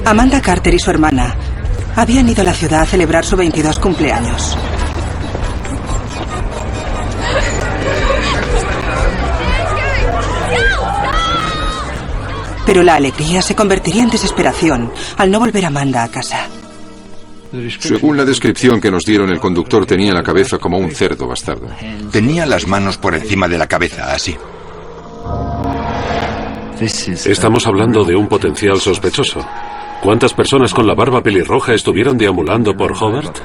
Amanda Carter y su hermana habían ido a la ciudad a celebrar su 22 cumpleaños. Pero la alegría se convertiría en desesperación al no volver Amanda a casa. Según la descripción que nos dieron, el conductor tenía la cabeza como un cerdo bastardo. Tenía las manos por encima de la cabeza, así. Estamos hablando de un potencial sospechoso. ¿Cuántas personas con la barba pelirroja estuvieron deambulando por Hobart?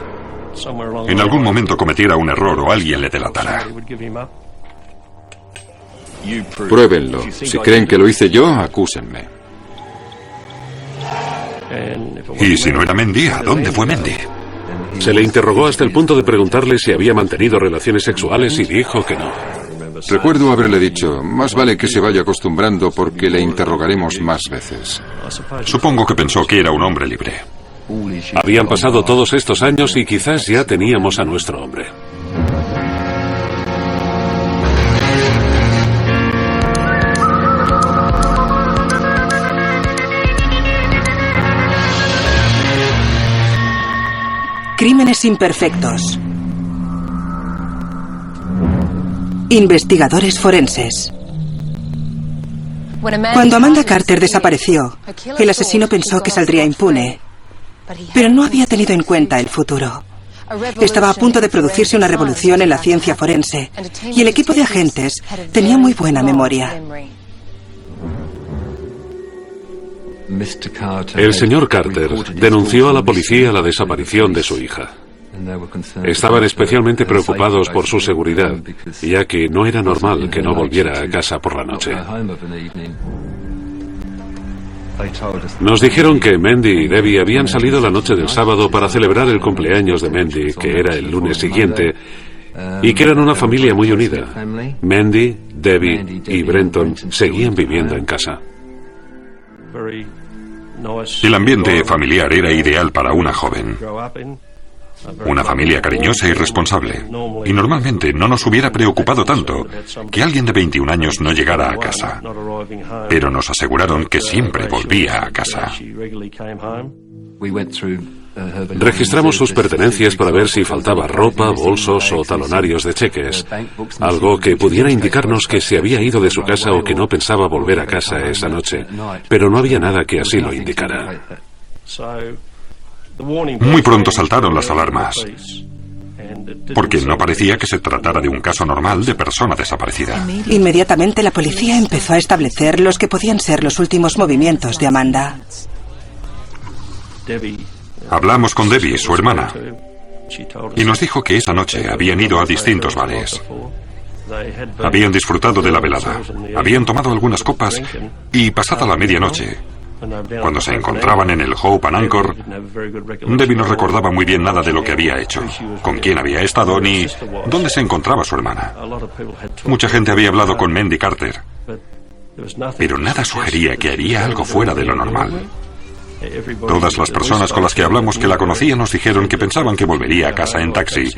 En algún momento cometiera un error o alguien le delatara. Pruébenlo. Si creen que lo hice yo, acúsenme. Y si no era Mendy, ¿a dónde fue Mendy? Se le interrogó hasta el punto de preguntarle si había mantenido relaciones sexuales y dijo que no. Recuerdo haberle dicho, más vale que se vaya acostumbrando porque le interrogaremos más veces. Supongo que pensó que era un hombre libre. Habían pasado todos estos años y quizás ya teníamos a nuestro hombre. Crímenes imperfectos. Investigadores forenses. Cuando Amanda Carter desapareció, el asesino pensó que saldría impune, pero no había tenido en cuenta el futuro. Estaba a punto de producirse una revolución en la ciencia forense y el equipo de agentes tenía muy buena memoria. El señor Carter denunció a la policía la desaparición de su hija. Estaban especialmente preocupados por su seguridad, ya que no era normal que no volviera a casa por la noche. Nos dijeron que Mendy y Debbie habían salido la noche del sábado para celebrar el cumpleaños de Mendy, que era el lunes siguiente, y que eran una familia muy unida. Mendy, Debbie y Brenton seguían viviendo en casa. El ambiente familiar era ideal para una joven. Una familia cariñosa y responsable. Y normalmente no nos hubiera preocupado tanto que alguien de 21 años no llegara a casa. Pero nos aseguraron que siempre volvía a casa. Registramos sus pertenencias para ver si faltaba ropa, bolsos o talonarios de cheques. Algo que pudiera indicarnos que se había ido de su casa o que no pensaba volver a casa esa noche. Pero no había nada que así lo indicara. Muy pronto saltaron las alarmas, porque no parecía que se tratara de un caso normal de persona desaparecida. Inmediatamente la policía empezó a establecer los que podían ser los últimos movimientos de Amanda. Hablamos con Debbie, su hermana, y nos dijo que esa noche habían ido a distintos bares. Habían disfrutado de la velada, habían tomado algunas copas y pasada la medianoche, cuando se encontraban en el Hope and Anchor, Debbie no recordaba muy bien nada de lo que había hecho, con quién había estado, ni dónde se encontraba su hermana. Mucha gente había hablado con Mendy Carter, pero nada sugería que haría algo fuera de lo normal. Todas las personas con las que hablamos que la conocían nos dijeron que pensaban que volvería a casa en taxi,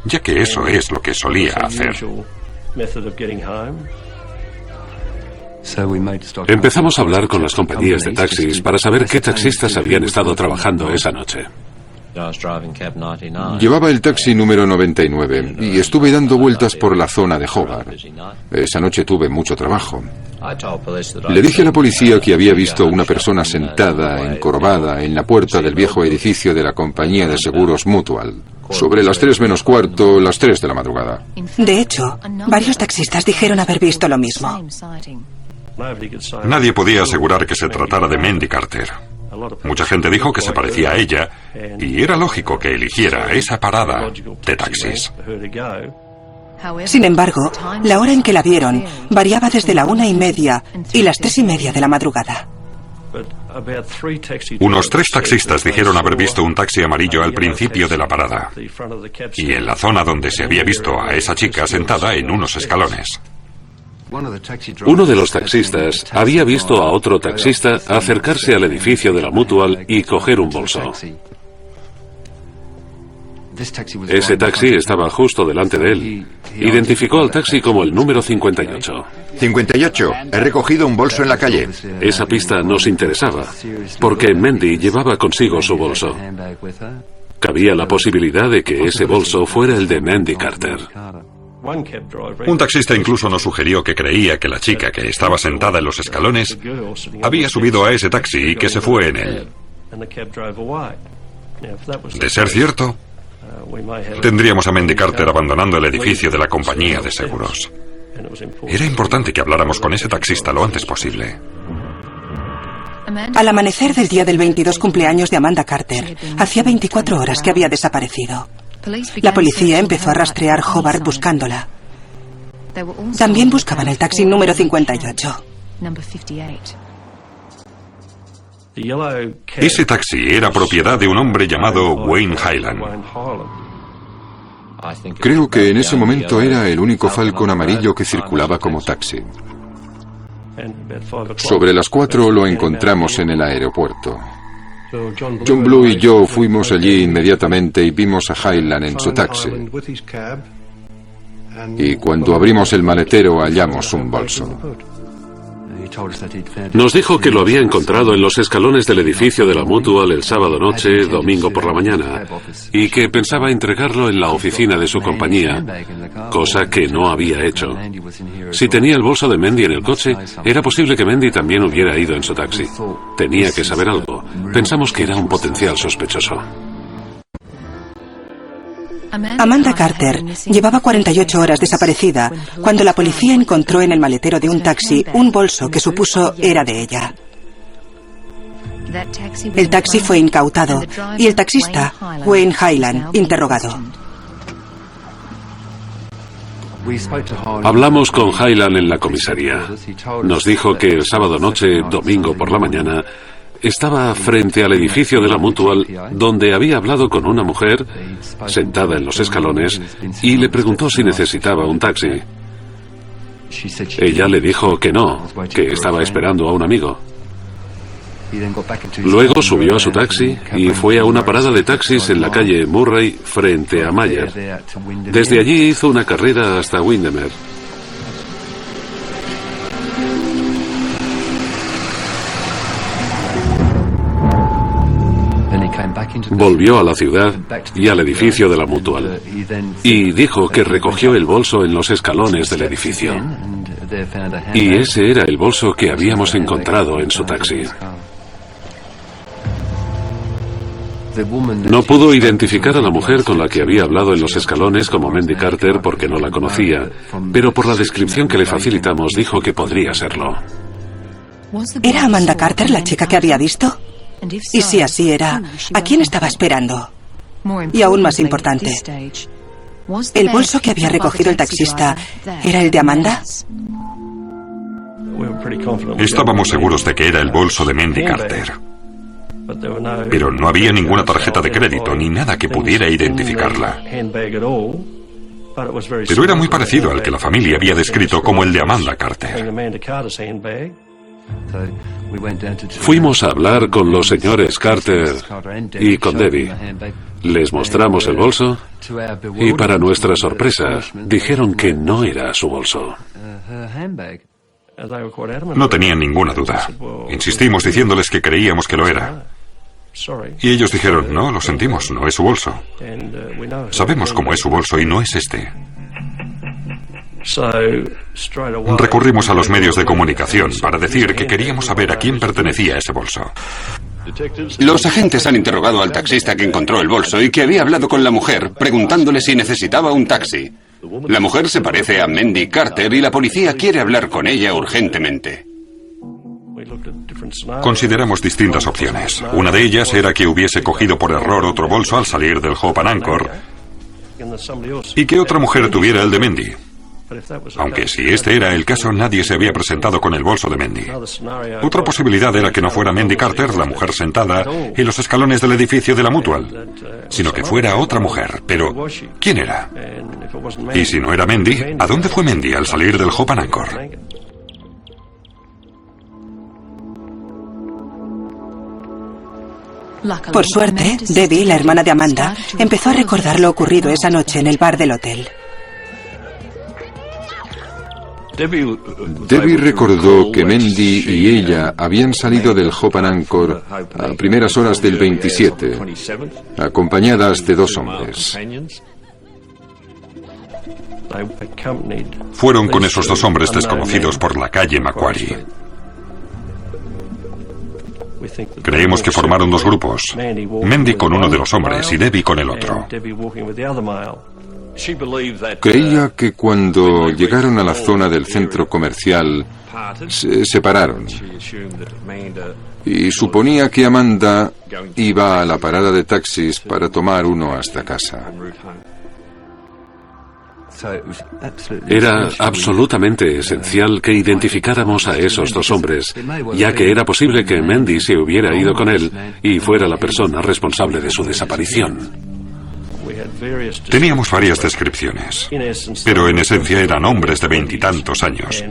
ya que eso es lo que solía hacer. Empezamos a hablar con las compañías de taxis para saber qué taxistas habían estado trabajando esa noche. Llevaba el taxi número 99 y estuve dando vueltas por la zona de Hobart. Esa noche tuve mucho trabajo. Le dije a la policía que había visto una persona sentada, encorvada, en la puerta del viejo edificio de la compañía de seguros Mutual, sobre las 3 menos cuarto, las 3 de la madrugada. De hecho, varios taxistas dijeron haber visto lo mismo. Nadie podía asegurar que se tratara de Mendy Carter. Mucha gente dijo que se parecía a ella y era lógico que eligiera esa parada de taxis. Sin embargo, la hora en que la vieron variaba desde la 1:30 y las 3:30 de la madrugada. Unos 3 taxistas dijeron haber visto un taxi amarillo al principio de la parada y en la zona donde se había visto a esa chica sentada en unos escalones. Uno de los taxistas había visto a otro taxista acercarse al edificio de la Mutual y coger un bolso. Ese taxi estaba justo delante de él. Identificó al taxi como el número 58. 58. He recogido un bolso en la calle. Esa pista nos interesaba, porque Mendy llevaba consigo su bolso. Cabía la posibilidad de que ese bolso fuera el de Mendy Carter. Un taxista incluso nos sugirió que creía que la chica que estaba sentada en los escalones había subido a ese taxi y que se fue en él. De ser cierto, tendríamos a Mendy Carter abandonando el edificio de la compañía de seguros. Era importante que habláramos con ese taxista lo antes posible. Al amanecer del día del 22 cumpleaños de Amanda Carter, hacía 24 horas que había desaparecido. La policía empezó a rastrear Hobart buscándola. También buscaban el taxi número 58. Ese taxi era propiedad de un hombre llamado Wayne Highland. Creo que en ese momento era el único Falcon amarillo que circulaba como taxi. Sobre las 4 lo encontramos en el aeropuerto. John Blue y yo fuimos allí inmediatamente y vimos a Highland en su taxi. Y cuando abrimos el maletero hallamos un bolso. Nos dijo que lo había encontrado en los escalones del edificio de la Mutual el sábado noche, domingo por la mañana, y que pensaba entregarlo en la oficina de su compañía, cosa que no había hecho. Si tenía el bolso de Mendy en el coche, era posible que Mendy también hubiera ido en su taxi. Tenía que saber algo. Pensamos que era un potencial sospechoso. Amanda Carter llevaba 48 horas desaparecida cuando la policía encontró en el maletero de un taxi un bolso que supuso era de ella. El taxi fue incautado y el taxista, Wayne Highland, interrogado. Hablamos con Highland en la comisaría. Nos dijo que el sábado noche, domingo por la mañana, estaba frente al edificio de la Mutual, donde había hablado con una mujer sentada en los escalones y le preguntó si necesitaba un taxi. Ella le dijo que no, que estaba esperando a un amigo. Luego subió a su taxi y fue a una parada de taxis en la calle Murray frente a Mayer. Desde allí hizo una carrera hasta Windermere. Volvió a la ciudad y al edificio de la Mutual y dijo que recogió el bolso en los escalones del edificio. Y ese era el bolso que habíamos encontrado en su taxi. No pudo identificar a la mujer con la que había hablado en los escalones como Mendy Carter porque no la conocía, pero por la descripción que le facilitamos dijo que podría serlo. ¿Era Amanda Carter la chica que había visto? Y si así era, ¿a quién estaba esperando? Y aún más importante, ¿el bolso que había recogido el taxista era el de Amanda? Estábamos seguros de que era el bolso de Mendy Carter. Pero no había ninguna tarjeta de crédito ni nada que pudiera identificarla. Pero era muy parecido al que la familia había descrito como el de Amanda Carter. Fuimos a hablar con los señores Carter y con Debbie. Les mostramos el bolso y para nuestra sorpresa dijeron que no era su bolso. No tenían ninguna duda. Insistimos diciéndoles que creíamos que lo era. Y ellos dijeron, no, lo sentimos, no es su bolso. Sabemos cómo es su bolso y no es este. Recurrimos a los medios de comunicación para decir que queríamos saber a quién pertenecía ese bolso. Los agentes han interrogado al taxista que encontró el bolso y que había hablado con la mujer, preguntándole si necesitaba un taxi. La mujer se parece a Mendy Carter y la policía quiere hablar con ella urgentemente. Consideramos distintas opciones. Una de ellas era que hubiese cogido por error otro bolso al salir del Hope and Anchor y que otra mujer tuviera el de Mendy. Aunque si este era el caso, nadie se había presentado con el bolso de Mendy. Otra posibilidad era que no fuera Mendy Carter, la mujer sentada en los escalones del edificio de la Mutual, sino que fuera otra mujer. Pero, ¿quién era? Y si no era Mendy, ¿a dónde fue Mendy al salir del Hope and Anchor? Por suerte, Debbie, la hermana de Amanda, empezó a recordar lo ocurrido esa noche en el bar del hotel. Debbie recordó que Mendy y ella habían salido del Hope and Anchor a primeras horas del 27, acompañadas de 2 hombres. Fueron con esos 2 hombres desconocidos por la calle Macquarie. Creemos que formaron 2 grupos, Mendy con uno de los hombres y Debbie con el otro. Creía que cuando llegaron a la zona del centro comercial se separaron y suponía que Amanda iba a la parada de taxis para tomar uno hasta casa. Era absolutamente esencial que identificáramos a esos 2 hombres, ya que era posible que Mendy se hubiera ido con él y fuera la persona responsable de su desaparición. Teníamos varias descripciones, pero en esencia eran hombres de 20 y tantos años,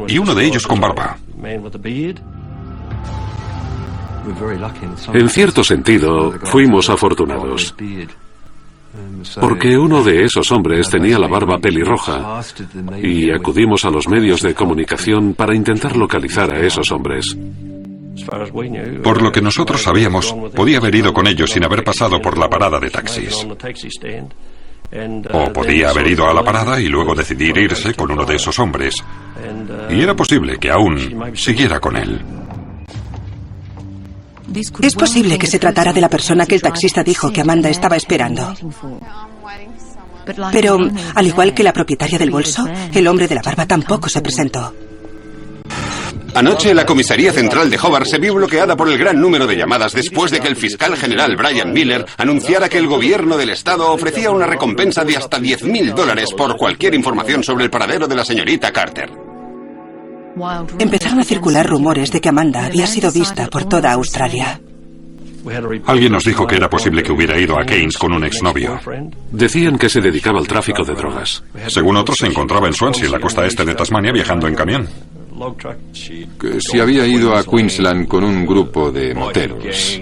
y uno de ellos con barba. En cierto sentido, fuimos afortunados, porque uno de esos hombres tenía la barba pelirroja y acudimos a los medios de comunicación para intentar localizar a esos hombres. Por lo que nosotros sabíamos, podía haber ido con ellos sin haber pasado por la parada de taxis. O podía haber ido a la parada y luego decidir irse con uno de esos hombres. Y era posible que aún siguiera con él. Es posible que se tratara de la persona que el taxista dijo que Amanda estaba esperando. Pero, al igual que la propietaria del bolso, el hombre de la barba tampoco se presentó. Anoche la comisaría central de Hobart se vio bloqueada por el gran número de llamadas después de que el fiscal general Brian Miller anunciara que el gobierno del estado ofrecía una recompensa de hasta $10,000 por cualquier información sobre el paradero de la señorita Carter. Empezaron a circular rumores de que Amanda había sido vista por toda Australia. Alguien nos dijo que era posible que hubiera ido a Keynes con un exnovio. Decían que se dedicaba al tráfico de drogas. Según otros, se encontraba en Swansea, en la costa este de Tasmania, viajando en camión. Que se había ido a Queensland con un grupo de moteros.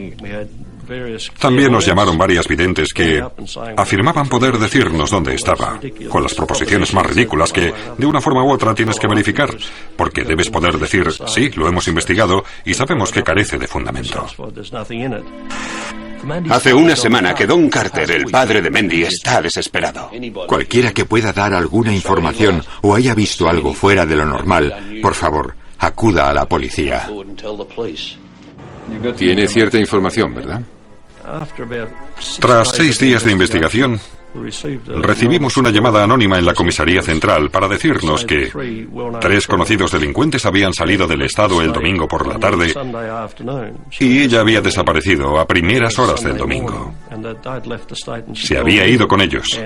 También nos llamaron varias videntes que afirmaban poder decirnos dónde estaba, con las proposiciones más ridículas que, de una forma u otra, tienes que verificar, porque debes poder decir, sí, lo hemos investigado y sabemos que carece de fundamento. Hace una semana que Don Carter, el padre de Mendy, está desesperado. Cualquiera que pueda dar alguna información o haya visto algo fuera de lo normal, por favor, acuda a la policía. Tiene cierta información, ¿verdad? Tras 6 días de investigación, recibimos una llamada anónima en la comisaría central para decirnos que 3 conocidos delincuentes habían salido del estado el domingo por la tarde y ella había desaparecido a primeras horas del domingo. Se había ido con ellos.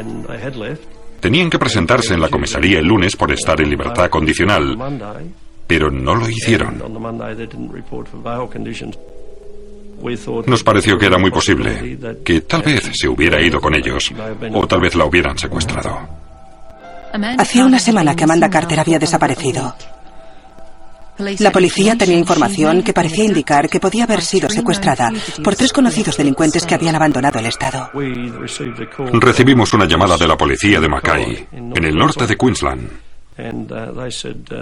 Tenían que presentarse en la comisaría el lunes por estar en libertad condicional, pero no lo hicieron. Nos pareció que era muy posible que tal vez se hubiera ido con ellos o tal vez la hubieran secuestrado. Hacía una semana que Amanda Carter había desaparecido. La policía tenía información que parecía indicar que podía haber sido secuestrada por 3 conocidos delincuentes que habían abandonado el estado. Recibimos una llamada de la policía de Mackay, en el norte de Queensland.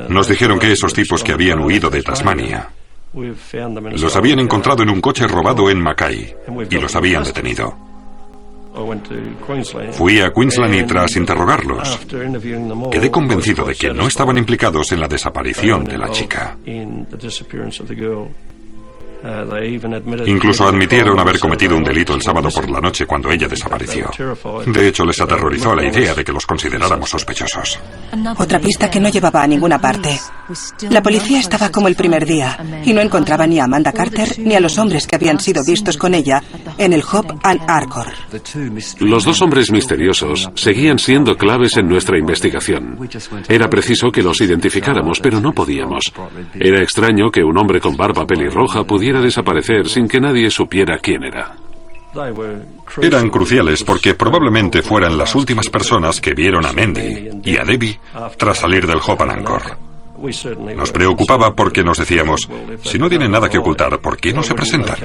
Nos dijeron que esos tipos que habían huido de Tasmania los habían encontrado en un coche robado en Mackay y los habían detenido. Fui a Queensland y tras interrogarlos, quedé convencido de que no estaban implicados en la desaparición de la chica. Incluso admitieron haber cometido un delito el sábado por la noche cuando ella desapareció. De hecho, les aterrorizó la idea de que los consideráramos sospechosos. Otra pista que no llevaba a ninguna parte. La policía estaba como el primer día y no encontraba ni a Amanda Carter ni a los hombres que habían sido vistos con ella en el Hope and Anchor. Los 2 hombres misteriosos seguían siendo claves en nuestra investigación. Era preciso que los identificáramos, pero no podíamos. Era extraño que un hombre con barba pelirroja pudiera desaparecer sin que nadie supiera quién era. Eran cruciales porque probablemente fueran las últimas personas que vieron a Mendy y a Debbie tras salir del Hope and Anchor. Nos preocupaba porque nos decíamos, si no tienen nada que ocultar, ¿por qué no se presentan?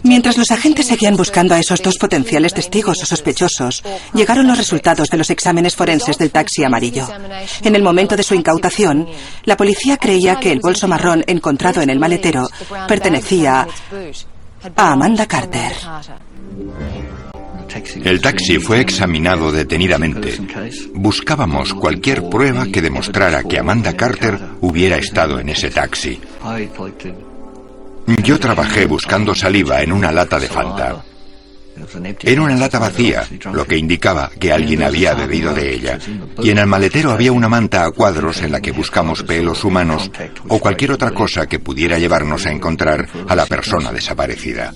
Mientras los agentes seguían buscando a esos 2 potenciales testigos o sospechosos, llegaron los resultados de los exámenes forenses del taxi amarillo. En el momento de su incautación, la policía creía que el bolso marrón encontrado en el maletero pertenecía a Amanda Carter. El taxi fue examinado detenidamente. Buscábamos cualquier prueba que demostrara que Amanda Carter hubiera estado en ese taxi. Yo trabajé buscando saliva en una lata de Fanta. Era una lata vacía, lo que indicaba que alguien había bebido de ella. Y en el maletero había una manta a cuadros en la que buscamos pelos humanos o cualquier otra cosa que pudiera llevarnos a encontrar a la persona desaparecida.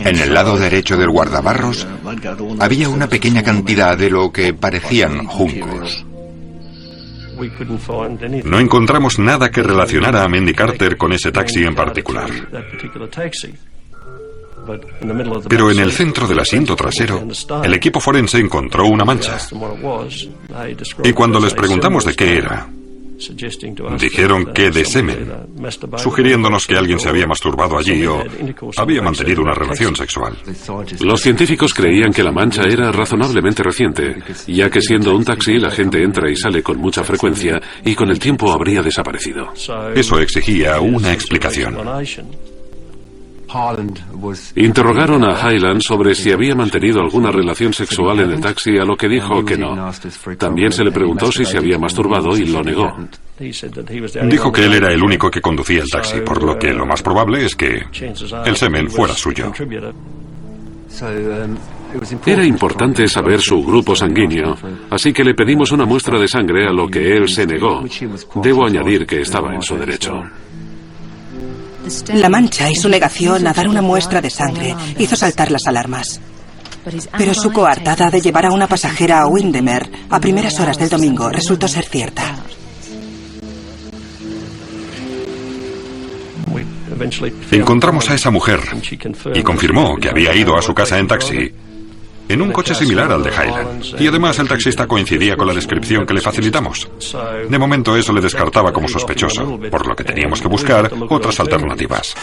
En el lado derecho del guardabarros había una pequeña cantidad de lo que parecían juncos. No encontramos nada que relacionara a Mandy Carter con ese taxi en particular. Pero en el centro del asiento trasero, el equipo forense encontró una mancha. Y cuando les preguntamos de qué era, dijeron que de semen, sugiriéndonos que alguien se había masturbado allí o había mantenido una relación sexual. Los científicos creían que la mancha era razonablemente reciente, ya que siendo un taxi la gente entra y sale con mucha frecuencia y con el tiempo habría desaparecido. Eso exigía una explicación. Interrogaron a Hyland sobre si había mantenido alguna relación sexual en el taxi, a lo que dijo que no. También se le preguntó si se había masturbado y lo negó. Dijo que él era el único que conducía el taxi, por lo que lo más probable es que el semen fuera suyo. Era importante saber su grupo sanguíneo, así que le pedimos una muestra de sangre, a lo que él se negó. Debo añadir que estaba en su derecho. La mancha y su negación a dar una muestra de sangre hizo saltar las alarmas. Pero su coartada de llevar a una pasajera a Windermere a primeras horas del domingo resultó ser cierta. Encontramos a esa mujer y confirmó que había ido a su casa en taxi, en un coche similar al de Hyland. Y además el taxista coincidía con la descripción que le facilitamos. De momento eso le descartaba como sospechoso, por lo que teníamos que buscar otras alternativas.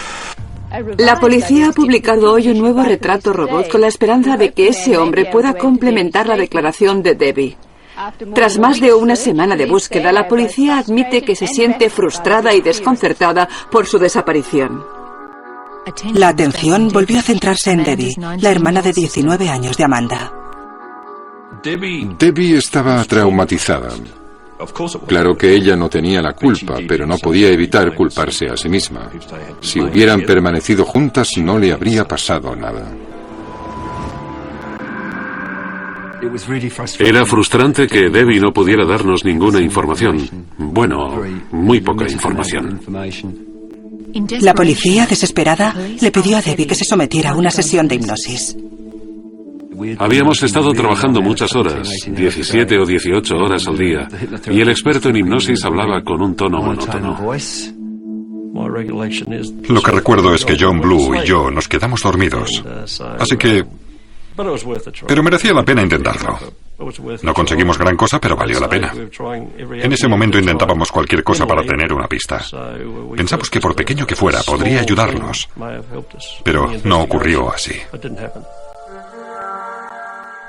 La policía ha publicado hoy un nuevo retrato robot con la esperanza de que ese hombre pueda complementar la declaración de Debbie. Tras más de una semana de búsqueda, la policía admite que se siente frustrada y desconcertada por su desaparición. La atención volvió a centrarse en Debbie, la hermana de 19 años de Amanda. Debbie estaba traumatizada. Claro que ella no tenía la culpa, pero no podía evitar culparse a sí misma. Si hubieran permanecido juntas, no le habría pasado nada. Era frustrante que Debbie no pudiera darnos ninguna información. Bueno, muy poca información. La policía, desesperada, le pidió a Debbie que se sometiera a una sesión de hipnosis. Habíamos estado trabajando muchas horas, 17 o 18 horas al día, y el experto en hipnosis hablaba con un tono monótono. Lo que recuerdo es que John Blue y yo nos quedamos dormidos. Así que... Pero merecía la pena intentarlo. No conseguimos gran cosa, pero valió la pena. En ese momento intentábamos cualquier cosa para tener una pista. Pensamos que por pequeño que fuera, podría ayudarnos. Pero no ocurrió así.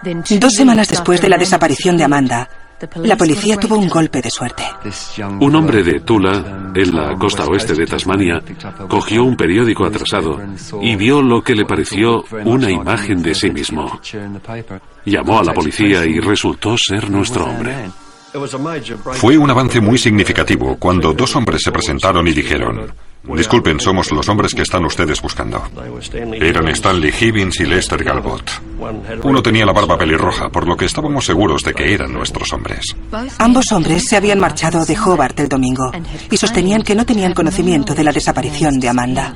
2 semanas después de la desaparición de Amanda, la policía tuvo un golpe de suerte. Un hombre de Tula, en la costa oeste de Tasmania, cogió un periódico atrasado y vio lo que le pareció una imagen de sí mismo. Llamó a la policía y resultó ser nuestro hombre. Fue un avance muy significativo cuando 2 hombres se presentaron y dijeron: disculpen, somos los hombres que están ustedes buscando. Eran Stanley Hibbins y Lester Galbot. Uno tenía la barba pelirroja, por lo que estábamos seguros de que eran nuestros hombres. Ambos hombres se habían marchado de Hobart el domingo y sostenían que no tenían conocimiento de la desaparición de Amanda.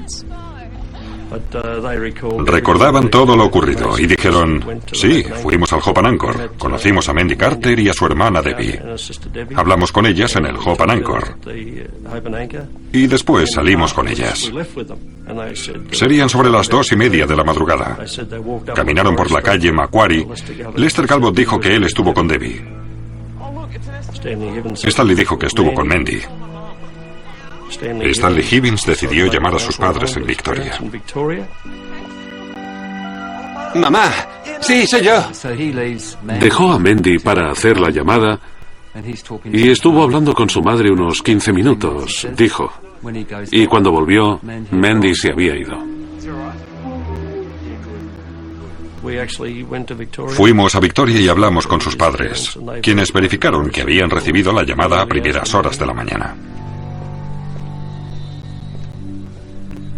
Recordaban todo lo ocurrido y dijeron: sí, fuimos al Hope and Anchor, conocimos a Mandy Carter y a su hermana Debbie. Hablamos con ellas en el Hope and Anchor y después salimos con ellas. Serían sobre las 2:30 de la madrugada. Caminaron por la calle Macquarie. Lester Galbot dijo que él estuvo con Debbie. Stanley dijo que estuvo con Mandy. Stanley Hibbins decidió llamar a sus padres en Victoria. ¡Mamá! ¡Sí, soy yo! Dejó a Mandy para hacer la llamada y estuvo hablando con su madre unos 15 minutos, dijo. Y cuando volvió, Mandy se había ido. Fuimos a Victoria y hablamos con sus padres, quienes verificaron que habían recibido la llamada a primeras horas de la mañana.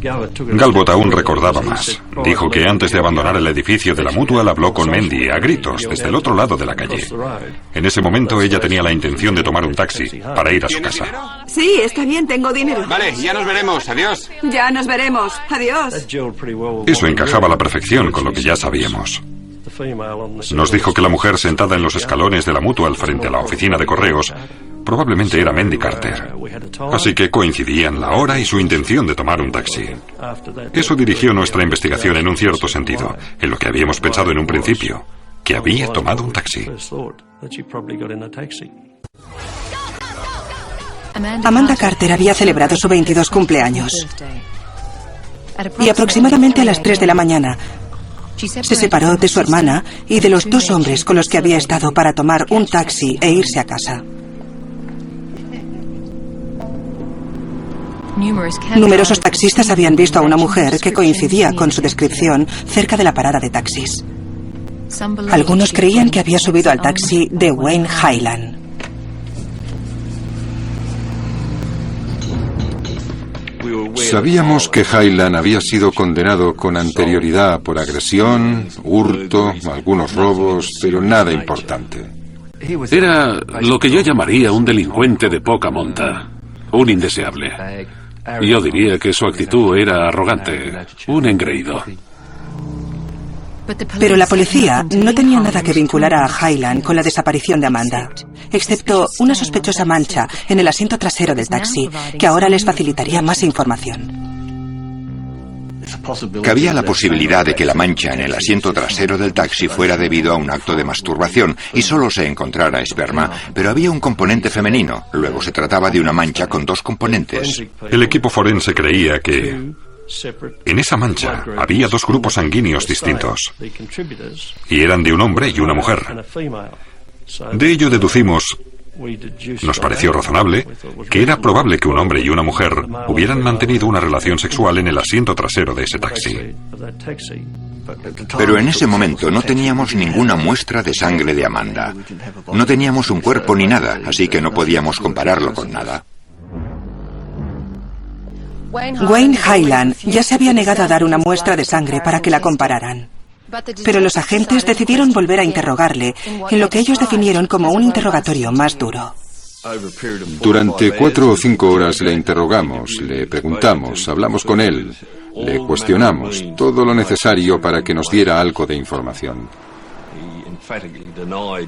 Galbot aún recordaba más. Dijo que antes de abandonar el edificio de la Mutual habló con Mandy a gritos desde el otro lado de la calle. En ese momento ella tenía la intención de tomar un taxi para ir a su casa. Sí, está bien, tengo dinero. Vale, ya nos veremos. Adiós. Ya nos veremos. Adiós. Eso encajaba a la perfección con lo que ya sabíamos. Nos dijo que la mujer sentada en los escalones de la Mutual frente a la oficina de correos probablemente era Mandy Carter. Así que coincidían la hora y su intención de tomar un taxi. Eso dirigió nuestra investigación en un cierto sentido, en lo que habíamos pensado en un principio, que había tomado un taxi. Amanda Carter había celebrado su 22 cumpleaños. Y aproximadamente a las 3 de la mañana se separó de su hermana y de los 2 hombres con los que había estado para tomar un taxi e irse a casa. Numerosos taxistas habían visto a una mujer que coincidía con su descripción cerca de la parada de taxis. Algunos creían que había subido al taxi de Wayne Highland. Sabíamos que Highland había sido condenado con anterioridad por agresión, hurto, algunos robos, pero nada importante. Era lo que yo llamaría un delincuente de poca monta, un indeseable. Yo diría que su actitud era arrogante, un engreído. Pero la policía no tenía nada que vincular a Highland con la desaparición de Amanda, excepto una sospechosa mancha en el asiento trasero del taxi, que ahora les facilitaría más información. Cabía la posibilidad de que la mancha en el asiento trasero del taxi fuera debido a un acto de masturbación y solo se encontrara esperma, pero había un componente femenino. Luego se trataba de una mancha con 2 componentes. El equipo forense creía que en esa mancha había 2 grupos sanguíneos distintos, y eran de un hombre y una mujer. De ello deducimos, nos pareció razonable, que era probable que un hombre y una mujer hubieran mantenido una relación sexual en el asiento trasero de ese taxi. Pero en ese momento no teníamos ninguna muestra de sangre de Amanda. No teníamos un cuerpo ni nada, así que no podíamos compararlo con nada. Wayne Highland ya se había negado a dar una muestra de sangre para que la compararan. Pero los agentes decidieron volver a interrogarle en lo que ellos definieron como un interrogatorio más duro. Durante 4 o 5 horas le interrogamos, le preguntamos, hablamos con él, le cuestionamos, todo lo necesario para que nos diera algo de información.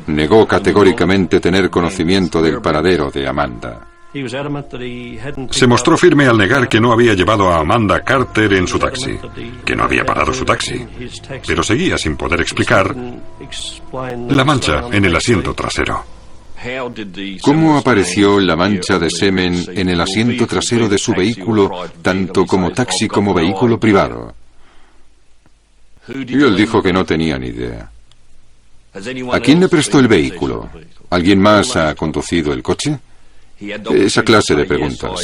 Negó categóricamente tener conocimiento del paradero de Amanda. Se mostró firme al negar que no había llevado a Amanda Carter en su taxi, que no había parado su taxi, pero seguía sin poder explicar la mancha en el asiento trasero. ¿Cómo apareció la mancha de semen en el asiento trasero de su vehículo, tanto como taxi como vehículo privado? Y él dijo que no tenía ni idea. ¿A quién le prestó el vehículo? ¿Alguien más ha conducido el coche? Esa clase de preguntas.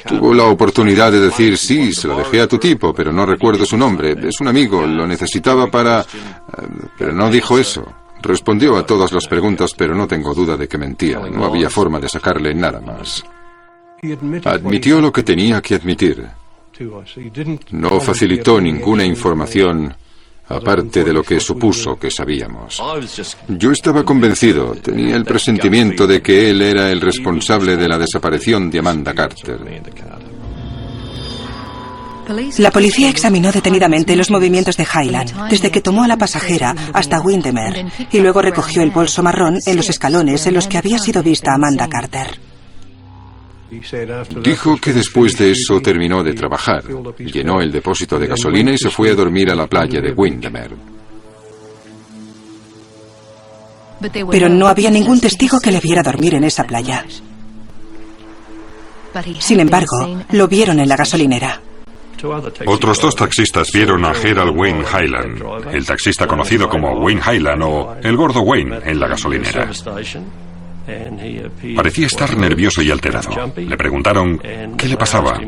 Tuvo la oportunidad de decir, sí, se lo dejé a tu tipo, pero no recuerdo su nombre. Es un amigo, lo necesitaba para... Pero no dijo eso. Respondió a todas las preguntas, pero no tengo duda de que mentía. No había forma de sacarle nada más. Admitió lo que tenía que admitir. No facilitó ninguna información aparte de lo que supuso que sabíamos. Yo estaba convencido, tenía el presentimiento de que él era el responsable de la desaparición de Amanda Carter. La policía examinó detenidamente los movimientos de Highland, desde que tomó a la pasajera hasta Windermere, y luego recogió el bolso marrón en los escalones en los que había sido vista Amanda Carter. Dijo que después de eso terminó de trabajar, llenó el depósito de gasolina y se fue a dormir a la playa de Windermere. Pero no había ningún testigo que le viera dormir en esa playa. Sin embargo, lo vieron en la gasolinera. Otros 2 taxistas vieron a Gerald Wayne Hyland, el taxista conocido como Wayne Hyland o el gordo Wayne, en la gasolinera. Parecía estar nervioso y alterado. Le preguntaron qué le pasaba.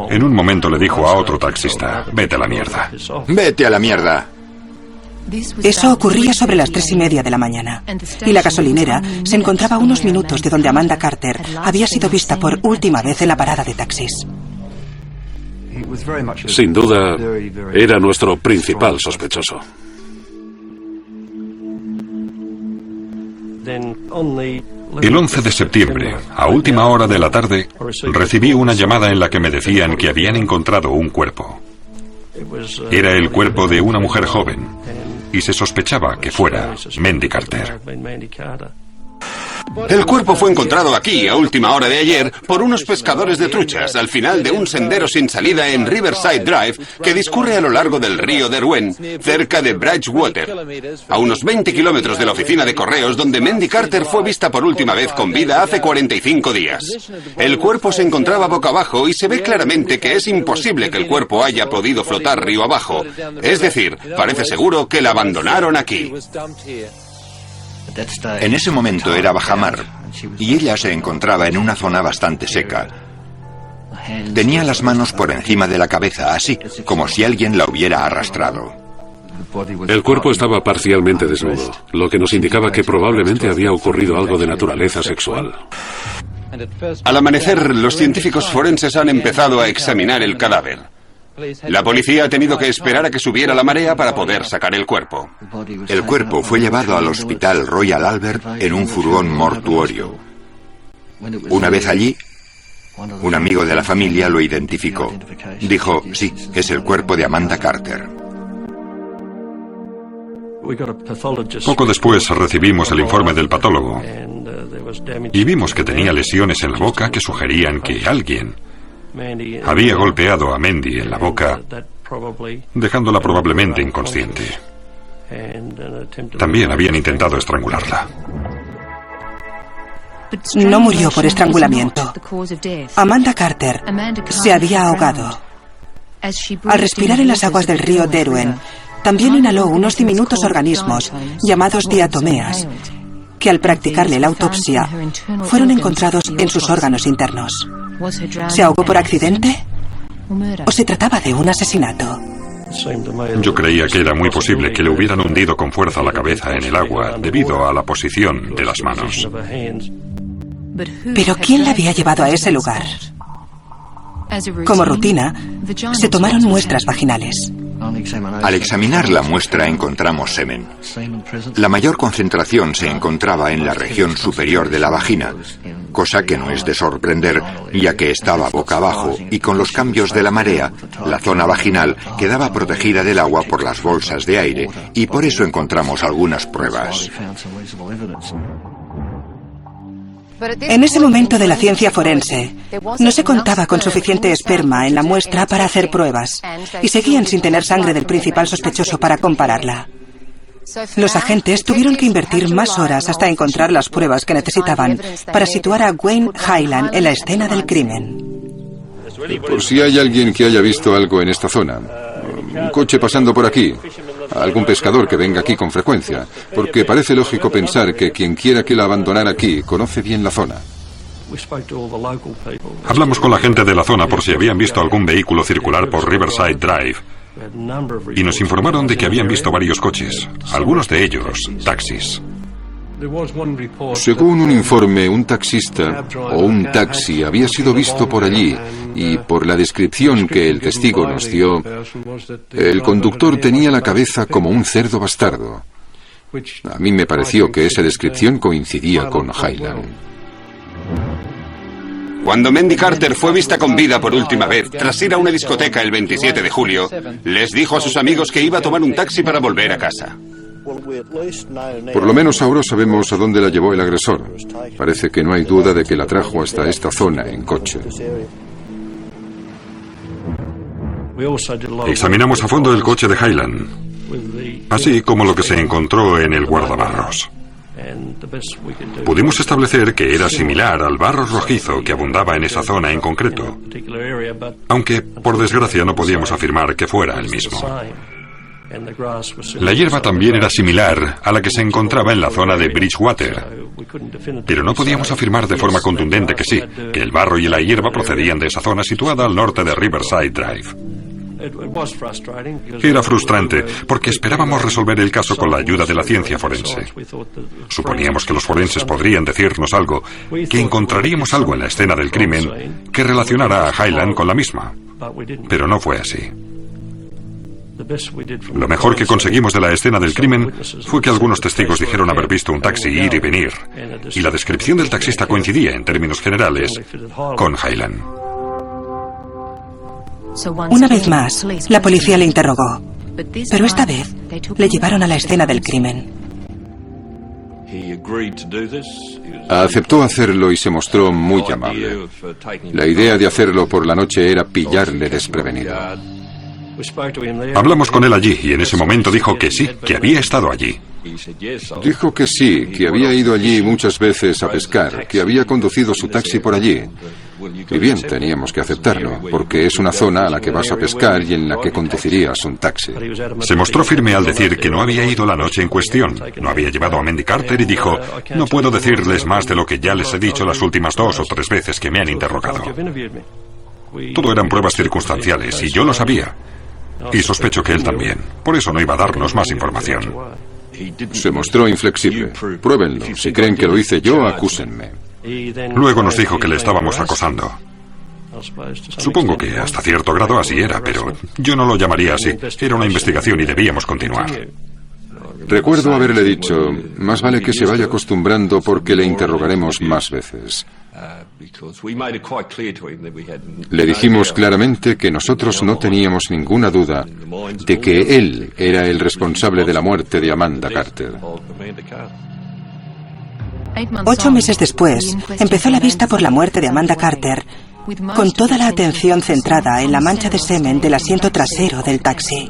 En un momento le dijo a otro taxista: vete a la mierda. ¡Vete a la mierda! Eso ocurría sobre las 3:30 de la mañana. Y la gasolinera se encontraba a unos minutos de donde Amanda Carter había sido vista por última vez en la parada de taxis. Sin duda, era nuestro principal sospechoso. El 11 de septiembre, a última hora de la tarde, recibí una llamada en la que me decían que habían encontrado un cuerpo. Era el cuerpo de una mujer joven y se sospechaba que fuera Mendy Carter. El cuerpo fue encontrado aquí, a última hora de ayer, por unos pescadores de truchas, al final de un sendero sin salida en Riverside Drive, que discurre a lo largo del río Derwent, cerca de Bridgewater, a unos 20 kilómetros de la oficina de correos donde Mendy Carter fue vista por última vez con vida hace 45 días. El cuerpo se encontraba boca abajo y se ve claramente que es imposible que el cuerpo haya podido flotar río abajo. Es decir, parece seguro que la abandonaron aquí. En ese momento era bajamar y ella se encontraba en una zona bastante seca. Tenía las manos por encima de la cabeza, así como si alguien la hubiera arrastrado. El cuerpo estaba parcialmente desnudo, lo que nos indicaba que probablemente había ocurrido algo de naturaleza sexual. Al amanecer, los científicos forenses han empezado a examinar el cadáver. La policía ha tenido que esperar a que subiera la marea para poder sacar el cuerpo. El cuerpo fue llevado al Hospital Royal Albert en un furgón mortuorio. Una vez allí, un amigo de la familia lo identificó. Dijo: sí, es el cuerpo de Amanda Carter. Poco después recibimos el informe del patólogo y vimos que tenía lesiones en la boca que sugerían que alguien había golpeado a Mendy en la boca, dejándola probablemente inconsciente. También habían intentado estrangularla. No murió por estrangulamiento. Amanda Carter se había ahogado. Al respirar en las aguas del río Derwent, también inhaló unos diminutos organismos llamados diatomeas, que al practicarle la autopsia fueron encontrados en sus órganos internos. ¿Se ahogó por accidente? ¿O se trataba de un asesinato? Yo creía que era muy posible que le hubieran hundido con fuerza la cabeza en el agua debido a la posición de las manos. ¿Pero quién la había llevado a ese lugar? Como rutina, se tomaron muestras vaginales. Al examinar la muestra encontramos semen. La mayor concentración se encontraba en la región superior de la vagina, cosa que no es de sorprender, ya que estaba boca abajo y con los cambios de la marea, la zona vaginal quedaba protegida del agua por las bolsas de aire y por eso encontramos algunas pruebas. En ese momento de la ciencia forense, no se contaba con suficiente esperma en la muestra para hacer pruebas, y seguían sin tener sangre del principal sospechoso para compararla. Los agentes tuvieron que invertir más horas hasta encontrar las pruebas que necesitaban para situar a Wayne Hyland en la escena del crimen. Por si hay alguien que haya visto algo en esta zona, un coche pasando por aquí, algún pescador que venga aquí con frecuencia, porque parece lógico pensar que quien quiera que la abandonara aquí conoce bien la zona. Hablamos con la gente de la zona por si habían visto algún vehículo circular por Riverside Drive y nos informaron de que habían visto varios coches, algunos de ellos taxis. Según un informe, un taxista o un taxi había sido visto por allí y por la descripción que el testigo nos dio, el conductor tenía la cabeza como un cerdo bastardo. A mí me pareció que esa descripción coincidía con Hyland. Cuando Mendy Carter fue vista con vida por última vez, tras ir a una discoteca el 27 de julio, les dijo a sus amigos que iba a tomar un taxi para volver a casa. Por lo menos ahora sabemos a dónde la llevó el agresor. Parece que no hay duda de que la trajo hasta esta zona en coche. Examinamos a fondo el coche de Hyland, así como lo que se encontró en el guardabarros. Pudimos establecer que era similar al barro rojizo que abundaba en esa zona en concreto, aunque por desgracia no podíamos afirmar que fuera el mismo. La hierba también era similar a la que se encontraba en la zona de Bridgewater, pero no podíamos afirmar de forma contundente que sí, que el barro y la hierba procedían de esa zona situada al norte de Riverside Drive. Era frustrante porque esperábamos resolver el caso con la ayuda de la ciencia forense. Suponíamos que los forenses podrían decirnos algo, que encontraríamos algo en la escena del crimen que relacionara a Hyland con la misma, pero no fue así. Lo mejor que conseguimos de la escena del crimen fue que algunos testigos dijeron haber visto un taxi ir y venir, y la descripción del taxista coincidía, en términos generales, con Hyland. Una vez más, la policía le interrogó, pero esta vez le llevaron a la escena del crimen. Aceptó hacerlo y se mostró muy amable. La idea de hacerlo por la noche era pillarle desprevenido. Hablamos con él allí y en ese momento dijo que sí, que había estado allí. Dijo que sí, que había ido allí muchas veces a pescar, que había conducido su taxi por allí. Y bien, teníamos que aceptarlo, porque es una zona a la que vas a pescar y en la que conducirías un taxi. Se mostró firme al decir que no había ido la noche en cuestión, no había llevado a Mendy Carter y dijo: no puedo decirles más de lo que ya les he dicho las últimas 2 o 3 veces que me han interrogado. Todo eran pruebas circunstanciales y yo lo sabía. Y sospecho que él también. Por eso no iba a darnos más información. Se mostró inflexible. Pruébenlo. Si creen que lo hice yo, acúsenme. Luego nos dijo que le estábamos acosando. Supongo que hasta cierto grado así era, pero yo no lo llamaría así. Era una investigación y debíamos continuar. Recuerdo haberle dicho: más vale que se vaya acostumbrando porque le interrogaremos más veces. Le dijimos claramente que nosotros no teníamos ninguna duda de que él era el responsable de la muerte de Amanda Carter. 8 meses después, empezó la vista por la muerte de Amanda Carter, con toda la atención centrada en la mancha de semen del asiento trasero del taxi.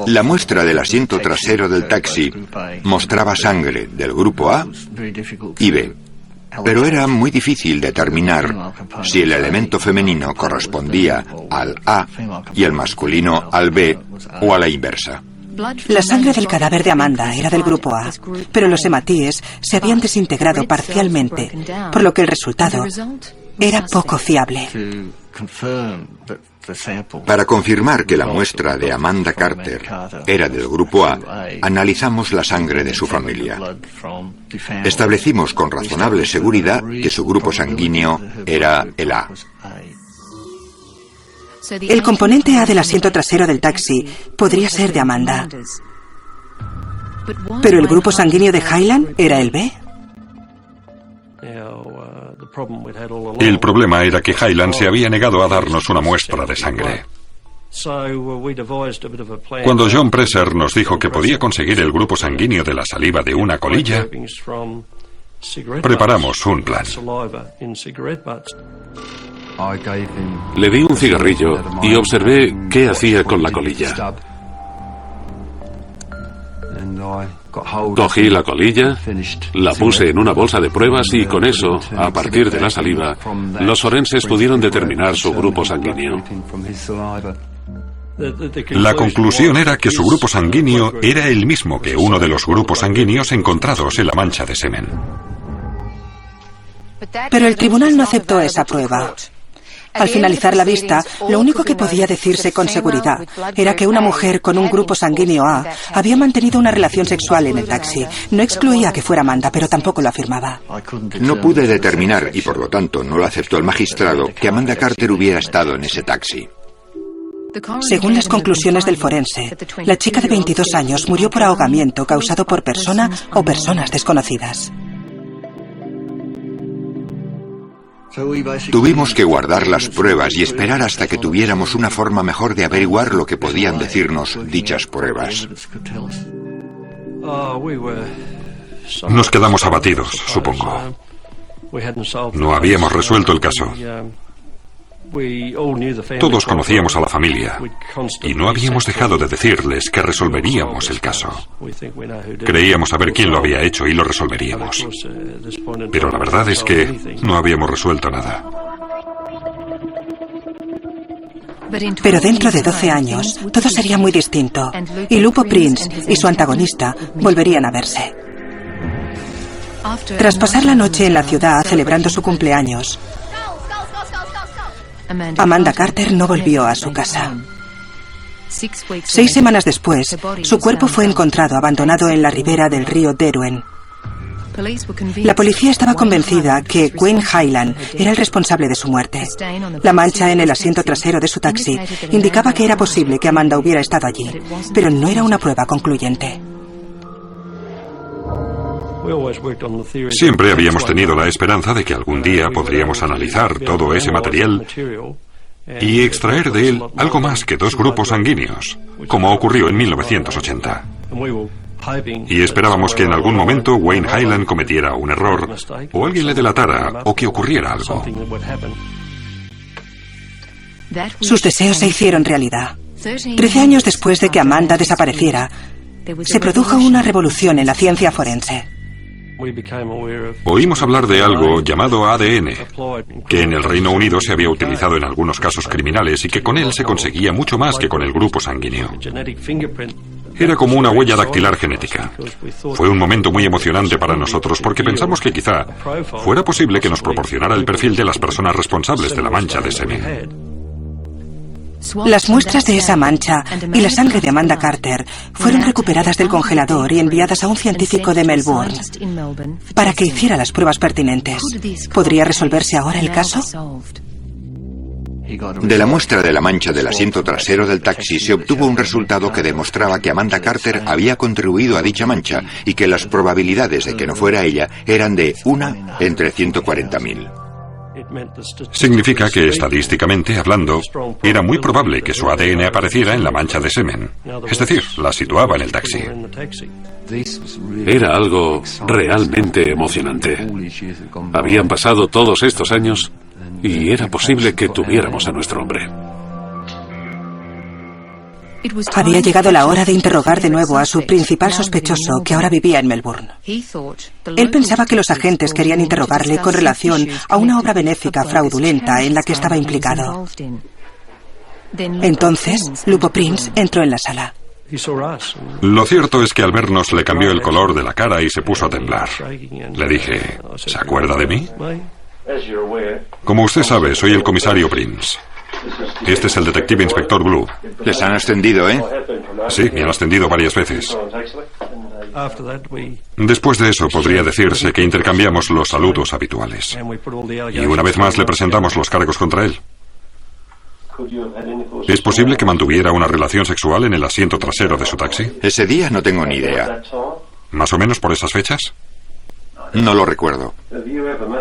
La muestra del asiento trasero del taxi mostraba sangre del grupo A y B, pero era muy difícil determinar si el elemento femenino correspondía al A y el masculino al B o a la inversa. La sangre del cadáver de Amanda era del grupo A, pero los hematíes se habían desintegrado parcialmente, por lo que el resultado era poco fiable. Para confirmar que la muestra de Amanda Carter era del grupo A, analizamos la sangre de su familia. Establecimos con razonable seguridad que su grupo sanguíneo era el A. El componente A del asiento trasero del taxi podría ser de Amanda. ¿Pero el grupo sanguíneo de Hyland era el B? El problema era que Hyland se había negado a darnos una muestra de sangre. Cuando John Presser nos dijo que podía conseguir el grupo sanguíneo de la saliva de una colilla, preparamos un plan. Le di un cigarrillo y observé qué hacía con la colilla. Cogí la colilla, la puse en una bolsa de pruebas y con eso, a partir de la saliva, los forenses pudieron determinar su grupo sanguíneo. La conclusión era que su grupo sanguíneo era el mismo que uno de los grupos sanguíneos encontrados en la mancha de semen. Pero el tribunal no aceptó esa prueba. Al finalizar la vista, lo único que podía decirse con seguridad era que una mujer con un grupo sanguíneo A había mantenido una relación sexual en el taxi. No excluía que fuera Amanda, pero tampoco lo afirmaba. No pude determinar, y por lo tanto no lo aceptó el magistrado, que Amanda Carter hubiera estado en ese taxi. Según las conclusiones del forense, la chica de 22 años murió por ahogamiento causado por persona o personas desconocidas. Tuvimos que guardar las pruebas y esperar hasta que tuviéramos una forma mejor de averiguar lo que podían decirnos dichas pruebas. Nos quedamos abatidos, supongo. No habíamos resuelto el caso. Todos conocíamos a la familia y no habíamos dejado de decirles que resolveríamos el caso. Creíamos saber quién lo había hecho y lo resolveríamos. Pero la verdad es que no habíamos resuelto nada. Pero dentro de 12 años, todo sería muy distinto. Y Lupo Prince y su antagonista volverían a verse. Tras pasar la noche en la ciudad celebrando su cumpleaños, Amanda Carter no volvió a su casa. 6 semanas después, su cuerpo fue encontrado abandonado en la ribera del río Derwent. La policía estaba convencida que Wayne Highland era el responsable de su muerte. La mancha en el asiento trasero de su taxi indicaba que era posible que Amanda hubiera estado allí, pero no era una prueba concluyente. Siempre habíamos tenido la esperanza de que algún día podríamos analizar todo ese material y extraer de él algo más que 2 grupos sanguíneos, como ocurrió en 1980. Y esperábamos que en algún momento Wayne Highland cometiera un error, o alguien le delatara, o que ocurriera algo. Sus deseos se hicieron realidad. 13 años después de que Amanda desapareciera, se produjo una revolución en la ciencia forense. Oímos hablar de algo llamado ADN, que en el Reino Unido se había utilizado en algunos casos criminales y que con él se conseguía mucho más que con el grupo sanguíneo. Era como una huella dactilar genética. Fue un momento muy emocionante para nosotros porque pensamos que quizá fuera posible que nos proporcionara el perfil de las personas responsables de la mancha de semen. Las muestras de esa mancha y la sangre de Amanda Carter fueron recuperadas del congelador y enviadas a un científico de Melbourne para que hiciera las pruebas pertinentes. ¿Podría resolverse ahora el caso? De la muestra de la mancha del asiento trasero del taxi se obtuvo un resultado que demostraba que Amanda Carter había contribuido a dicha mancha y que las probabilidades de que no fuera ella eran de 1 entre 140.000. Significa que, estadísticamente hablando, era muy probable que su ADN apareciera en la mancha de semen. Es decir, la situaba en el taxi. Era algo realmente emocionante. Habían pasado todos estos años y era posible que tuviéramos a nuestro hombre. Había llegado la hora de interrogar de nuevo a su principal sospechoso, que ahora vivía en Melbourne. Él pensaba que los agentes querían interrogarle con relación a una obra benéfica fraudulenta en la que estaba implicado. Entonces, Lupo Prince entró en la sala. Lo cierto es que al vernos le cambió el color de la cara y se puso a temblar. Le dije, ¿se acuerda de mí? Como usted sabe, soy el comisario Prince. Este es el detective inspector Blue. Les han ascendido, ¿eh? Sí, me han ascendido varias veces. Después de eso podría decirse que intercambiamos los saludos habituales. Y una vez más le presentamos los cargos contra él. ¿Es posible que mantuviera una relación sexual en el asiento trasero de su taxi? Ese día no tengo ni idea. ¿Más o menos por esas fechas? No lo recuerdo.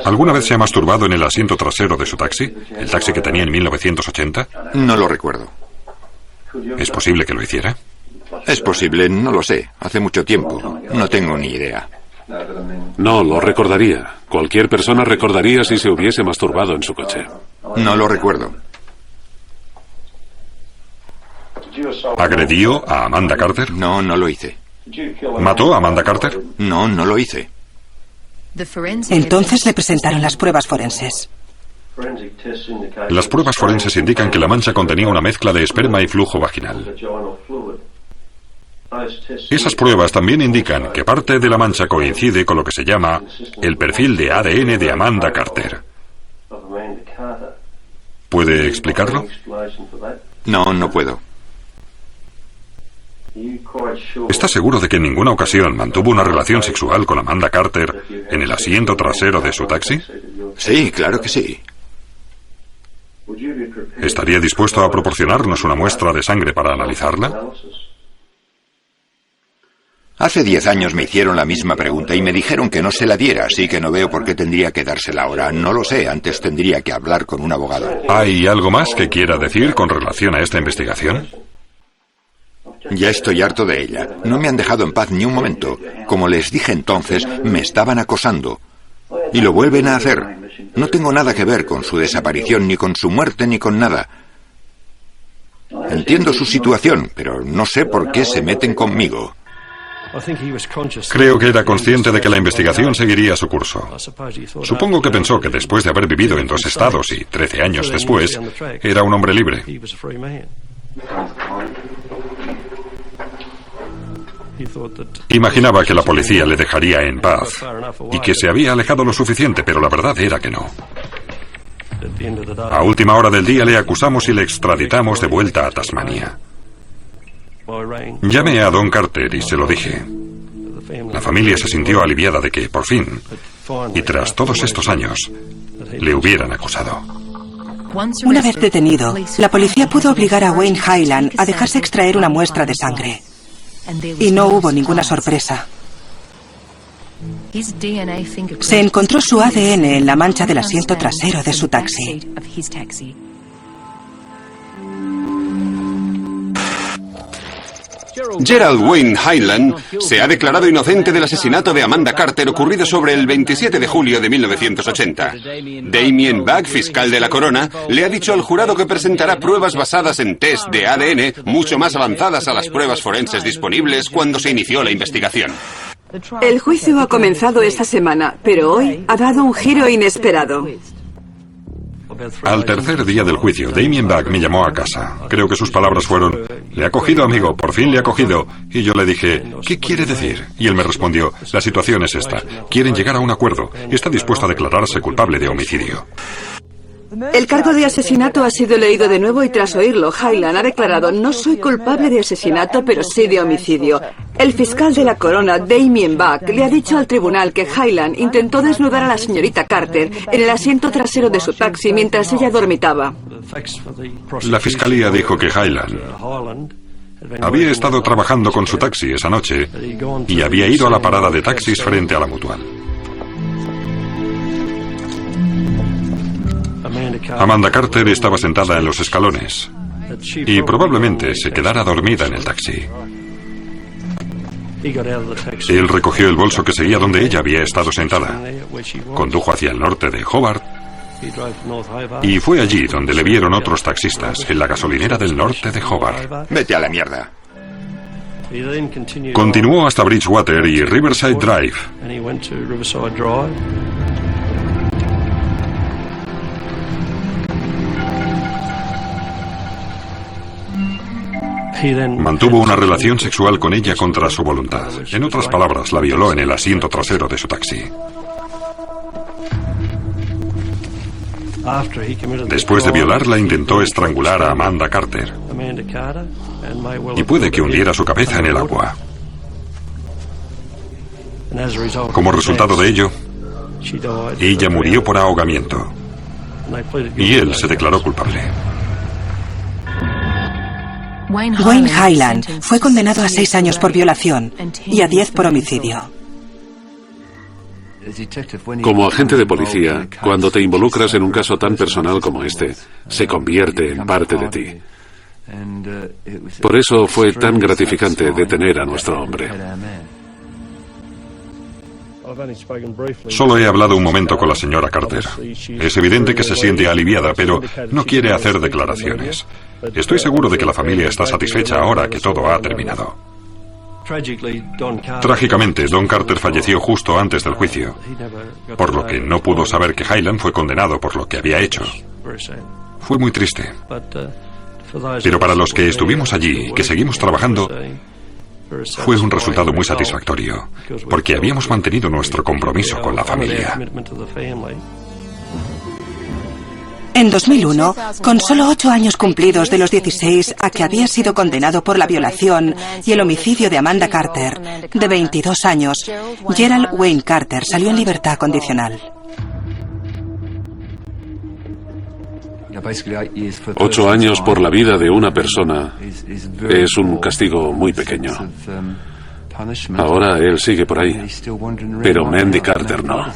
¿Alguna vez se ha masturbado en el asiento trasero de su taxi? ¿El taxi que tenía en 1980? No lo recuerdo. ¿Es posible que lo hiciera? Es posible, no lo sé. Hace mucho tiempo. No tengo ni idea. No, lo recordaría. Cualquier persona recordaría si se hubiese masturbado en su coche. No lo recuerdo. ¿Agredió a Amanda Carter? No, no lo hice. ¿Mató a Amanda Carter? No, no lo hice. Entonces le presentaron las pruebas forenses. Las pruebas forenses indican que la mancha contenía una mezcla de esperma y flujo vaginal. Esas pruebas también indican que parte de la mancha coincide con lo que se llama el perfil de ADN de Amanda Carter. ¿Puede explicarlo? No, no puedo. ¿Está seguro de que en ninguna ocasión mantuvo una relación sexual con Amanda Carter en el asiento trasero de su taxi? Sí, claro que sí. ¿Estaría dispuesto a proporcionarnos una muestra de sangre para analizarla? Hace 10 años me hicieron la misma pregunta y me dijeron que no se la diera, así que no veo por qué tendría que dársela ahora. No lo sé, antes tendría que hablar con un abogado. ¿Hay algo más que quiera decir con relación a esta investigación? Ya estoy harto de ella. No me han dejado en paz ni un momento. Como les dije entonces, me estaban acosando. Y lo vuelven a hacer. No tengo nada que ver con su desaparición, ni con su muerte, ni con nada. Entiendo su situación, pero no sé por qué se meten conmigo. Creo que era consciente de que la investigación seguiría su curso. Supongo que pensó que después de haber vivido en 2 estados y 13 años después, era un hombre libre. Imaginaba que la policía le dejaría en paz y que se había alejado lo suficiente, pero la verdad era que no. A última hora del día le acusamos y le extraditamos de vuelta a Tasmania. Llamé a Don Carter y se lo dije. La familia se sintió aliviada de que, por fin, y tras todos estos años, le hubieran acusado. Una vez detenido, la policía pudo obligar a Wayne Highland a dejarse extraer una muestra de sangre. Y no hubo ninguna sorpresa. Se encontró su ADN en la mancha del asiento trasero de su taxi. Gerald Wayne Highland se ha declarado inocente del asesinato de Amanda Carter ocurrido sobre el 27 de julio de 1980. Damien Buck, fiscal de la Corona, le ha dicho al jurado que presentará pruebas basadas en test de ADN mucho más avanzadas a las pruebas forenses disponibles cuando se inició la investigación. El juicio ha comenzado esta semana, pero hoy ha dado un giro inesperado. Al tercer día del juicio, Damien Buck me llamó a casa. Creo que sus palabras fueron: "Le ha cogido, amigo, por fin le ha cogido". Y yo le dije: "¿Qué quiere decir?". Y él me respondió: "La situación es esta. Quieren llegar a un acuerdo. Está dispuesto a declararse culpable de homicidio". El cargo de asesinato ha sido leído de nuevo y tras oírlo, Highland ha declarado: "No soy culpable de asesinato, pero sí de homicidio". El fiscal de la Corona, Damien Buck, le ha dicho al tribunal que Highland intentó desnudar a la señorita Carter en el asiento trasero de su taxi mientras ella dormitaba. La fiscalía dijo que Highland había estado trabajando con su taxi esa noche y había ido a la parada de taxis frente a la Mutual. Amanda Carter estaba sentada en los escalones y probablemente se quedara dormida en el taxi. Él recogió el bolso que seguía donde ella había estado sentada, condujo hacia el norte de Hobart y fue allí donde le vieron otros taxistas, en la gasolinera del norte de Hobart. Vete a la mierda. Continuó hasta Bridgewater y Riverside Drive. Mantuvo una relación sexual con ella contra su voluntad. En otras palabras, la violó en el asiento trasero de su taxi. Después de violarla, intentó estrangular a Amanda Carter y puede que hundiera su cabeza en el agua. Como resultado de ello, ella murió por ahogamiento y él se declaró culpable. Wayne Highland fue condenado a 6 años por violación y a 10 por homicidio. Como agente de policía, cuando te involucras en un caso tan personal como este, se convierte en parte de ti. Por eso fue tan gratificante detener a nuestro hombre. Solo he hablado un momento con la señora Carter. Es evidente que se siente aliviada, pero no quiere hacer declaraciones. Estoy seguro de que la familia está satisfecha ahora que todo ha terminado. Trágicamente, Don Carter falleció justo antes del juicio, por lo que no pudo saber que Highland fue condenado por lo que había hecho. Fue muy triste. Pero para los que estuvimos allí y que seguimos trabajando, fue un resultado muy satisfactorio, porque habíamos mantenido nuestro compromiso con la familia. En 2001, con solo 8 años cumplidos de los 16 a que había sido condenado por la violación y el homicidio de Amanda Carter, de 22 años, Gerald Wayne Carter salió en libertad condicional. 8 años por la vida de una persona es un castigo muy pequeño. Ahora él sigue por ahí, pero Mandy Carter no.